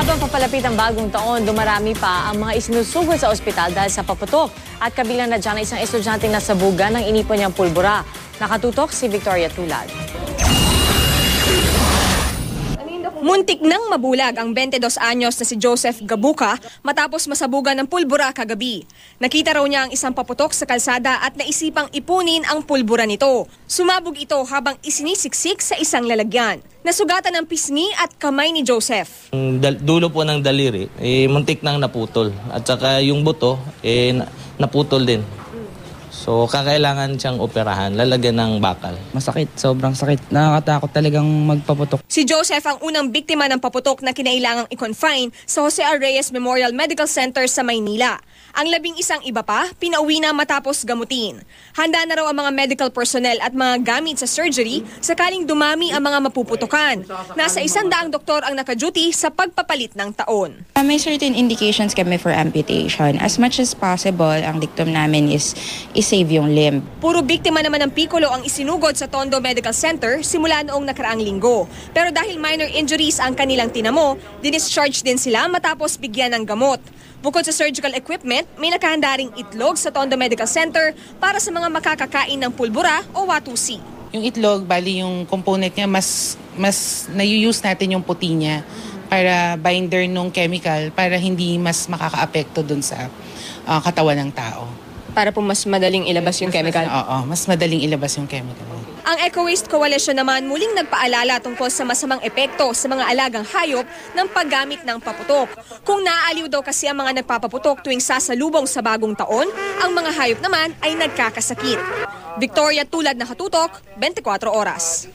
Habang papalapit ang bagong taon, dumarami pa ang mga isinusugod sa ospital dahil sa paputok. At kabilang na dyan ay isang estudyante na sabugan ng inipon niyang pulbura. Nakatutok si Victoria Tulad. Muntik nang mabulag ang 22 anyos na si Joseph Gabuca matapos masabugan ng pulbura kagabi. Nakita raw niya ang isang paputok sa kalsada at naisipang ipunin ang pulbura nito. Sumabog ito habang isinisiksik sa isang lalagyan. Nasugatan ang pisngi at kamay ni Joseph. Dulo po ng daliri, muntik nang naputol. At saka yung buto, naputol din. So, kakailangan siyang operahan, lalagyan ng bakal. Masakit, sobrang sakit. Nakakatakot talagang magpaputok. Si Joseph ang unang biktima ng paputok na kinailangang i-confine sa Jose R. Reyes Memorial Medical Center sa Maynila. Ang 11 iba pa, pinauwi na matapos gamutin. Handa na raw ang mga medical personnel at mga gamit sa surgery sakaling dumami ang mga mapuputukan. Nasa 100 doktor ang naka-duty sa pagpapalit ng taon. May certain indications kami for amputation. As much as possible, ang dictum namin is i-save yung limb. Puro biktima naman ng Piccolo ang isinugod sa Tondo Medical Center simula noong nakaraang linggo. Pero dahil minor injuries ang kanilang tinamo, dinischarge din sila matapos bigyan ng gamot. Bukod sa surgical equipment, may nakahanda ring itlog sa Tondo Medical Center para sa mga makakakain ng pulbura o watusi. Yung itlog, bali yung component niya, mas na-use natin yung puti niya para binder ng chemical para hindi mas makaka-apekto dun sa katawan ng tao. Para po mas madaling ilabas yung chemical? Oo, mas madaling ilabas yung chemical. Ang Eco Waste Coalition naman muling nagpaalala tungkol sa masamang epekto sa mga alagang hayop ng paggamit ng paputok. Kung naaaliw daw kasi ang mga nagpapaputok tuwing sasalubong sa bagong taon, ang mga hayop naman ay nagkakasakit. Victoria Tulad, nakatutok, 24 oras.